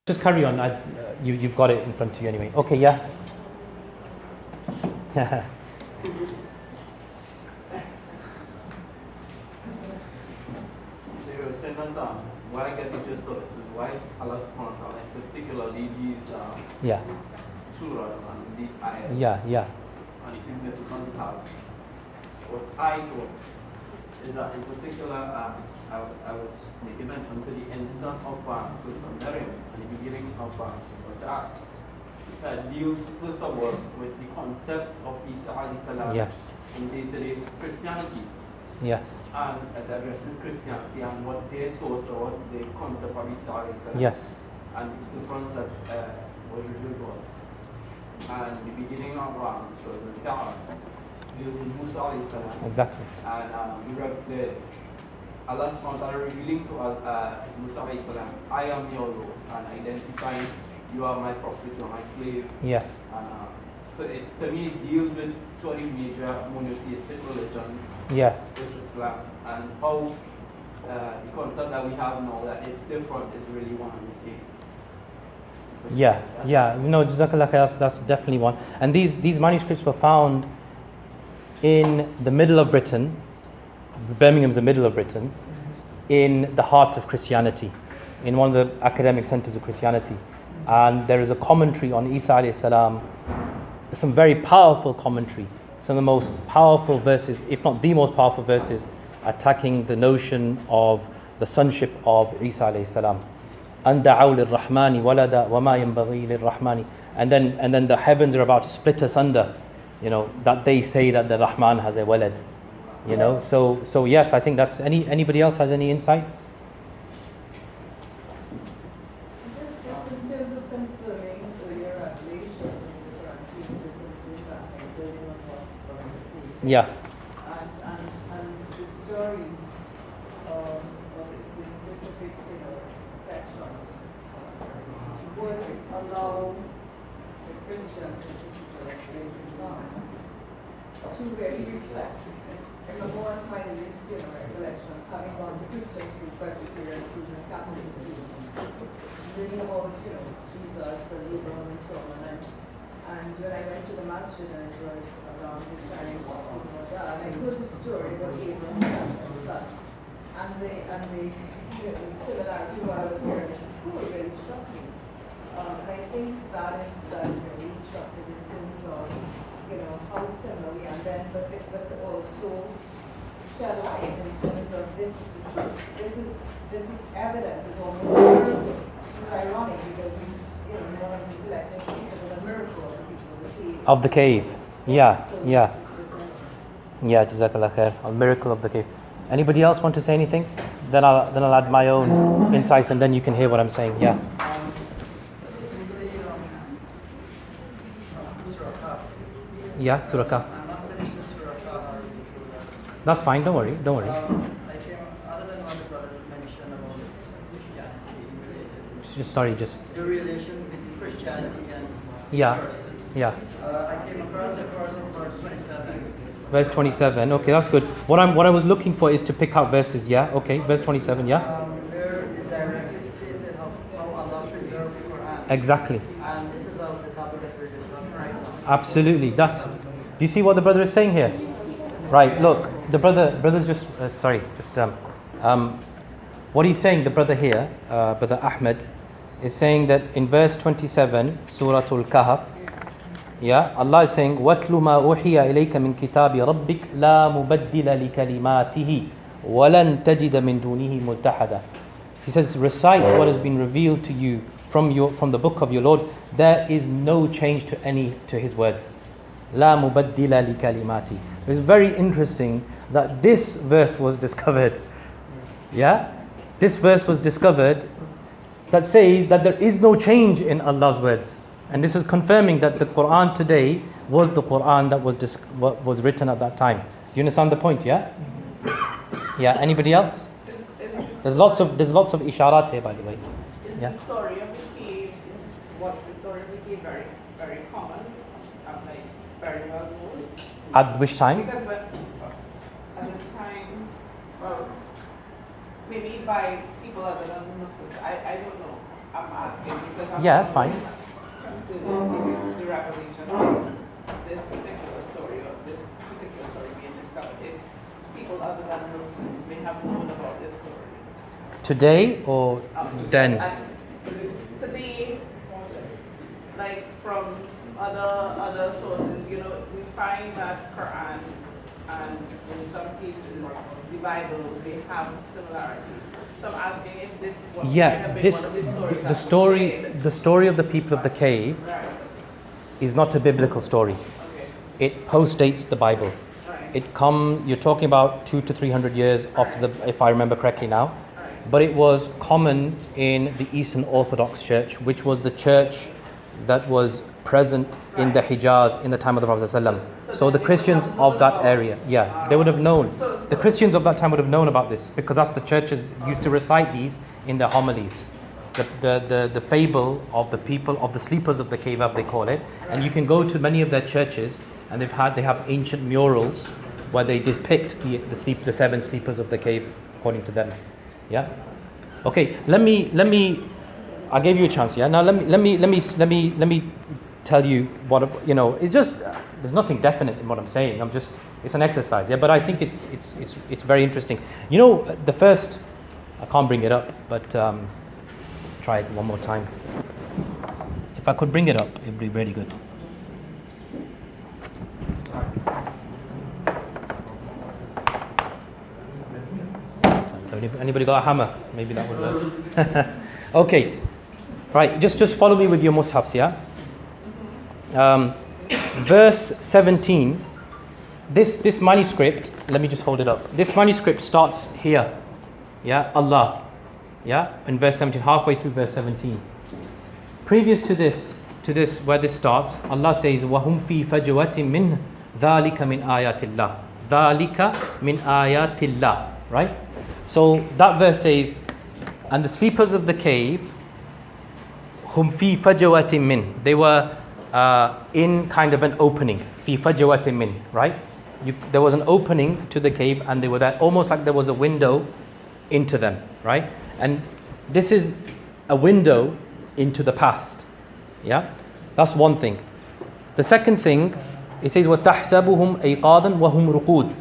Just carry on. You've got it in front of you anyway. Okay, yeah. So you were saying that what I get the gist of it is why Allah subhanahu wa ta'ala, particularly these surahs and these ayahs and the significance it has. What I thought is that in particular I was making mention to the end of Surah Maryam and the beginning of Surah that deals first of all with the concept of Isa alayhi salam in day-to-day Christianity. Yes. And addresses Christianity and what their thoughts or what the concept of Isa alayhi salam. Yes. And the concept was revealed to us. And the beginning of Surah deals with Musa alayhi salam. Exactly. And Allah subhanahu wa ta'ala revealing to Musa alayhi salam, I am your Lord, and identifying you are my prophet, you are my slave. Yes. And so to me it deals with two of the major monotheistic religions. Yes. With Islam, and how the concept that we have now that it's different is really one and the same. Yeah. You know, Jazakallah khair, that's definitely one. And these manuscripts were found in the middle of Britain. Birmingham's the middle of Britain, in the heart of Christianity, in one of the academic centers of Christianity. And there is a commentary on Isa alayhi salam, some very powerful commentary, some of the most powerful verses, if not the most powerful verses, attacking the notion of the sonship of Isa alayhi salam. أَنْ دَعَوْا لِلرَّحْمَنِ وَلَدًا وَمَا يَنْبَغِي لِلرَّحْمَنِ. And then the heavens are about to split asunder, you know, that they say that the Rahman has a walad. You know, so yes, I think that's anybody else has any insights? Just in terms of confirming your revelation, building on what you see. Yeah. And the stories of the specific, sections would allow the Christian in Islam to really reflect. Remember one kind of this, recollections, having gone to Christian school, Presbyterian schools, and Catholic schools, reading about, Jesus and Abraham and so on. And when I went to the masjid, and it was around the time of that, I heard the story about Abraham and such. And the similarity to what I was hearing in school really struck me. And I think that is really instructive in terms of, how similar we are, and then but to also shed light in terms of this is the truth. This is evidence, it's almost a miracle. Which is ironic because one of the selected cases was a miracle of the people of the cave. Jazakallah khair. A miracle of the cave. Anybody else want to say anything? Then I'll add my own insights, and then you can hear what I'm saying. Yeah. Yeah, Surah Kahf. That's fine, don't worry. I came, other than what the brother mentioned about Christianity, the relation between Christianity and verses. I came across the verse in verse 27. Verse 27, okay, that's good. What I was looking for is to pick out verses, okay, verse 27, Where it directly stated how Allah preserved the Quran. Exactly. And this is the topic that we're discussing right now. Absolutely. Do you see what the brother is saying here? Right, look, the brother's just what he's saying, the brother here, brother Ahmed, is saying that in verse 27, Surah Al-Kahf, Allah is saying, وَاتْلُ مَا أُوحِيَ إِلَيْكَ مِنْ كِتَابِ رَبِّكَ لَا مُبَدِّلَ لِكَلِمَاتِهِ وَلَنْ تَجِدَ مِنْ دُونِهِ مُلْتَحَدًا. He says, recite what has been revealed to you from the book of your Lord. There is no change to his words. La mubaddila li kalimati. It's very interesting that this verse was discovered. This verse was discovered that says that there is no change in Allah's words. And this is confirming that the Quran today was the Quran that was written at that time. Do you understand the point, yeah? Anybody else? There's lots of isharat here, by the way. The story of the cave, what's the story of the cave very, very common, very well known. At which time? Because at the time, maybe by people other than Muslims, I don't know. I'm asking because I'm Yeah, that's fine. considering the revelation of this particular story or this particular story being discovered. If people other than Muslims may have known about this story. Today or then? Today, like from other sources, you know, we find that Quran and in some cases the Bible may have similarities. So I'm asking if this may have been one of these stories the story of the people of the cave right. is not a biblical story. Okay. It postdates the Bible. Right. You're talking about 200 to 300 years after if I remember correctly now. Right. But it was common in the Eastern Orthodox Church, which was the church that was present in the Hijaz in the time of the Prophet ﷺ. So the Christians of that area, they would have known. The Christians of that time would have known about this because that's the churches used to recite these in their homilies. The fable of the people of the sleepers of the cave, as they call it, and you can go to many of their churches and they have ancient murals where they depict the seven sleepers of the cave according to them. Yeah. Okay. Let me. I gave you a chance. Yeah. Now let me tell you what It's just there's nothing definite in what I'm saying. It's an exercise. Yeah. But I think it's very interesting. The first. I can't bring it up, but try it one more time. If I could bring it up, it'd be really good. Anybody got a hammer? Maybe that would work. Okay, right. Just follow me with your mushafs, yeah. Verse 17. This manuscript. Let me just hold it up. This manuscript starts here, yeah. Allah, yeah. In verse 17, halfway through verse 17. Previous to this, where this starts, Allah says, "Wahum fi fajwatin min dhalika min ayatillah." Dhalika min ayatillah. Right. So that verse says, and the sleepers of the cave, hum fi fajwatin min, they were in kind of an opening, fi fajwatin min, right? There was an opening to the cave and they were there, almost like there was a window into them, right? And this is a window into the past, yeah? That's one thing. The second thing, it says, وَتَحْسَبُهُمْ أَيْقَاظًا وَهُمْ رُقُودٌ.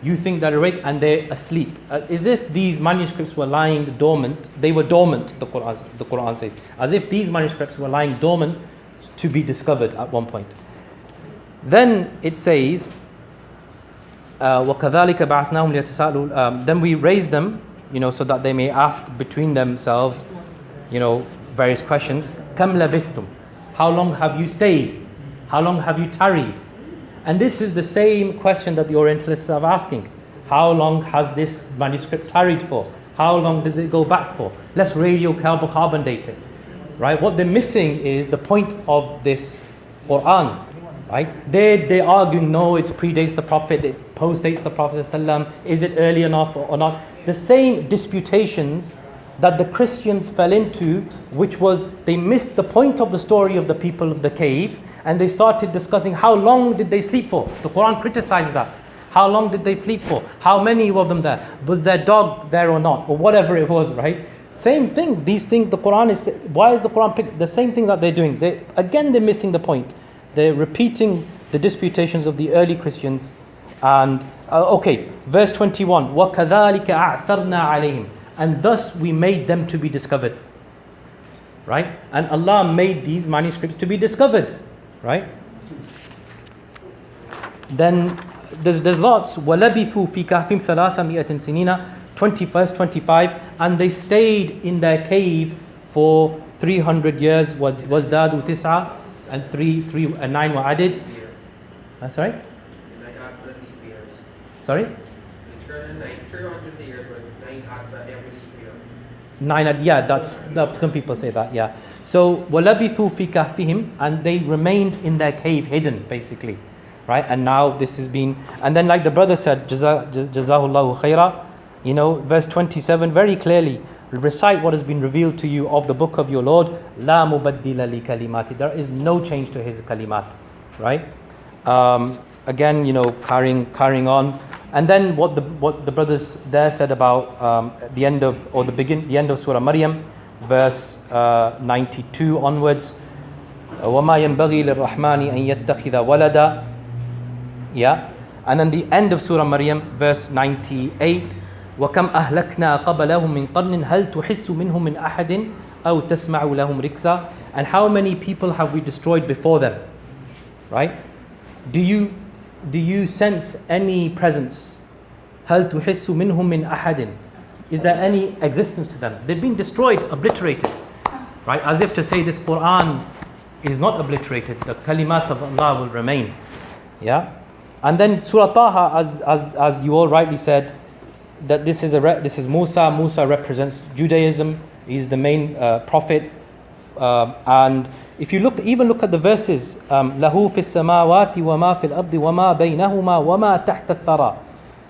You think they're awake and they're asleep. As if these manuscripts were lying dormant. They were dormant, the Quran says. As if these manuscripts were lying dormant to be discovered at one point. Then it says, وَكَذَلِكَ بَعَثْنَاهُمْ لِيَتَسَاءَلُوا. Then we raise them, so that they may ask between themselves, various questions. كَمْ لَبِثْتُمْ. How long have you stayed? How long have you tarried? And this is the same question that the Orientalists are asking. How long has this manuscript tarried for? How long does it go back for? Let's radiocarbon date it. Right? What they're missing is the point of this Quran. Right? They're arguing, no, it predates the Prophet, it postdates the Prophet ﷺ. Is it early enough or not? The same disputations that the Christians fell into, which was they missed the point of the story of the people of the cave, and they started discussing how long did they sleep for. The Quran criticizes that. How long did they sleep for? How many of them there? Was their dog there or not? Or whatever it was, right? Same thing. These things, the Quran is, why is the Quran the same thing that they're doing? They're missing the point. They're repeating the disputations of the early Christians. And, verse 21. وَكَذَلِكَ أَعْثَرْنَا عَلَيْهِمْ. And thus we made them to be discovered. Right? And Allah made these manuscripts to be discovered. Right? Then there's lots. وَلَبِثُوا فِي كَهْفِهِمْ 300 سِنِينَ 21st, 25, and they stayed in their cave for 300 years. وَازْدَادُوا تِسْعَةً, and 9 were added. Sorry? Sorry? 300 years, but 9 added every year. 9, that's some people say that, yeah. So وَلَبِثُوا فِي كَهْفِهِمْ, and they remained in their cave hidden, basically, right? And now this has been, and then like the brother said, Jazahullahu khaira, verse 27 very clearly, recite what has been revealed to you of the book of your Lord. La mubaddila li kalimati. There is no change to his kalimat, right? Again, carrying on. And then what the brothers there said about the end of Surah Maryam, verse 92 onwards. وَمَا يَنْبَغِي لِلرَّحْمَنِ أَنْ يَتَّخِذَ وَلَدًا. Yeah. And then the end of Surah Maryam, verse 98. وَكَمْ أَهْلَكْنَا قَبَلَهُمْ مِنْ قَرْنٍ هَلْ تُحِسُّ مِنْهُمْ مِنْ أَحَدٍ أَوْ تَسْمَعُ لَهُمْ رِكْزًا. And how many people have we destroyed before them? Right? Do you sense any presence? هَلْ تُحِسُّ مِنْهُمْ مِنْ أَحَدٍ. Is there any existence to them? They've been destroyed, obliterated. Right? As if to say this Quran is not obliterated. The kalimat of Allah will remain. Yeah? And then Surah Taha, as you all rightly said, that this is Musa. Musa represents Judaism. He's the main prophet. And if you even look at the verses, lahu fis samawati wa ma fil ardi wa ma baynahuma wa ma tahta thara.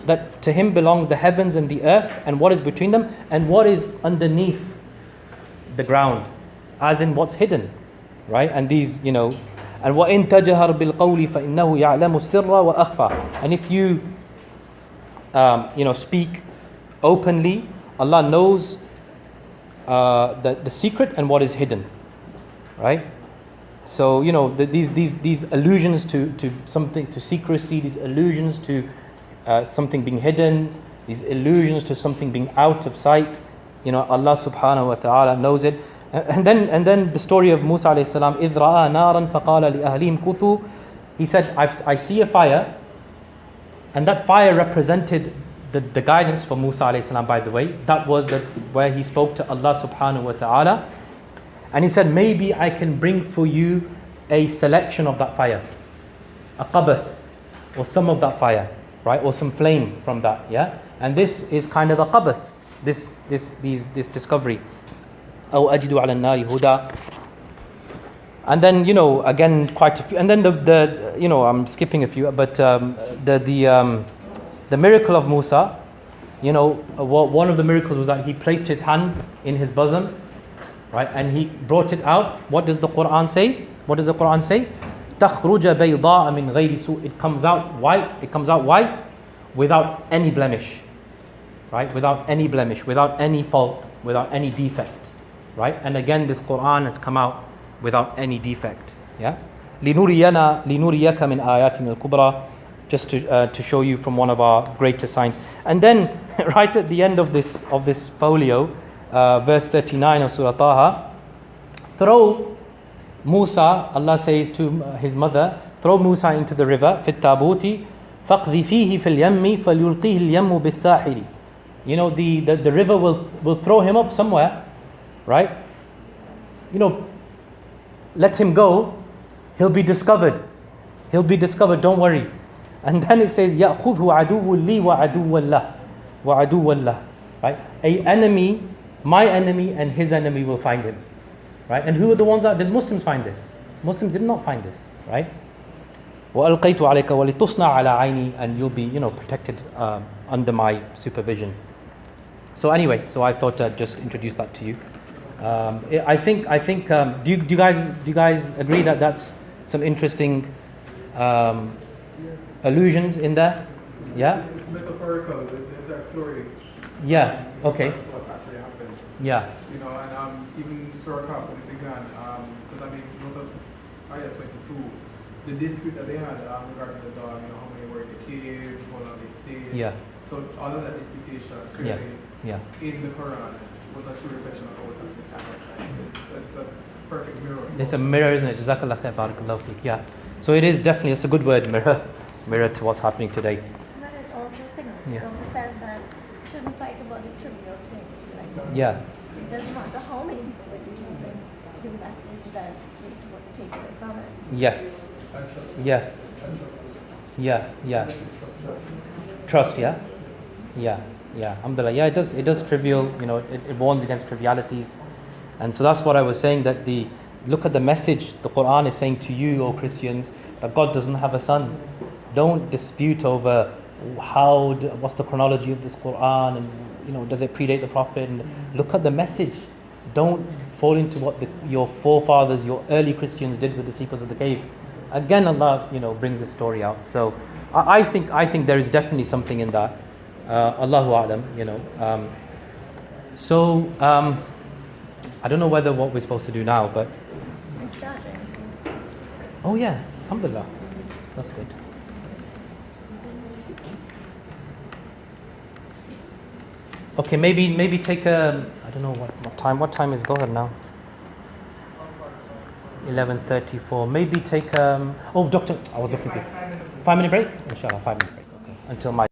That to him belongs the heavens and the earth and what is between them and what is underneath the ground, as in what's hidden, right? And these, and وَإِن تَجْهَرْ بِالْقَوْلِ فَإِنَّهُ يَعْلَمُ السِّرَّ وَأَخْفَى. And if you, speak openly, Allah knows the secret and what is hidden, right? So these allusions to something, to secrecy, these allusions to something being hidden, these allusions to something being out of sight, Allah subhanahu wa ta'ala knows it. And then the story of Musa alayhi salam, إِذْ رَأَى نَارًا فَقَالَ لِأَهْلِهِمْ كُثُوا. He said, I see a fire, and that fire represented the guidance for Musa alayhi salam, by the way. That was where he spoke to Allah subhanahu wa ta'ala. And he said, maybe I can bring for you a selection of that fire, a qabas, or some of that fire, right? Or some flame from that, yeah? And this is kind of a qabas, this discovery. أو أجد على النار هدى. And then again quite a few, and then the I'm skipping a few, but the miracle of Musa, one of the miracles was that he placed his hand in his bosom, right, and he brought it out. What does the Quran say? تخرج بيضاء من غير سوء. It comes out white without any blemish, right? Without any blemish, without any fault, without any defect. Right? And again, this Quran has come out without any defect. Yeah. لِنُرِيَكَ مِنْ آيَاتِنَا الْكُبْرَى. Just to show you from one of our greatest signs. And then, right at the end of this folio, verse 39 of Surah Taha, throw Musa. Allah says to his mother, throw Musa into the river. فِي التَّابُوتِ فَاقْذِفِيهِ فِي الْيَمِّ فَلْيُلْقِيهِ الْيَمُّ بِالسَّاحِلِ. The river will throw him up somewhere. Right? Let him go. He'll be discovered. Don't worry. And then it says, يَأْخُذْهُ عَدُوٌّ لِي وَعَدُوٌّ لَهُ. Right? My enemy and his enemy will find him. Right? And who are the ones that did Muslims find this? Muslims did not find this. Right? وَأَلْقَيْتُ عَلَيْكَ وَلِتُصْنَعَ عَلَى عَيْنِي. And you'll be, protected under my supervision. So anyway, I thought I'd just introduce that to you. I think. Do you guys agree that that's some interesting allusions in there? Yeah. It's metaphorical. There's a story. Yeah. Okay. What actually happened. Yeah. And even Surah Kahf when it began, because note of Ayah 22, the dispute that they had regarding the dog, how many were in the cave, how long they stayed. Yeah. So all of that disputation clearly in the Quran was a true reflection of what was happening at that time. So it's a perfect mirror. It's a mirror, isn't it? Jazakallah khair, barakallahu feek. Yeah. So it is definitely, it's a good word, mirror to what's happening today. But it also says that you shouldn't fight about the trivial things. Like, yeah. It doesn't matter how many people it is, the message that you're supposed to take away from it. Yes. Yes. Yeah. Trust, yeah. Alhamdulillah. Yeah, it does trivial, it warns against trivialities. And so that's what I was saying, that look at the message the Quran is saying to you, O Christians, that God doesn't have a son. Don't dispute over what's the chronology of this Quran, and does it predate the Prophet? And look at the message. Don't fall into what your forefathers, your early Christians did with the sleepers of the cave. Again, Allah, brings this story out. So I think there is definitely something in that. Allahu A'lam, I don't know whether what we're supposed to do now, but It's charging. oh yeah, alhamdulillah, that's good. Okay, maybe take a, I don't know what time. What time is Dhuhr now? 11:34. Maybe take oh doctor, I was looking for 5-minute break. Inshallah, 5-minute break. Okay, until my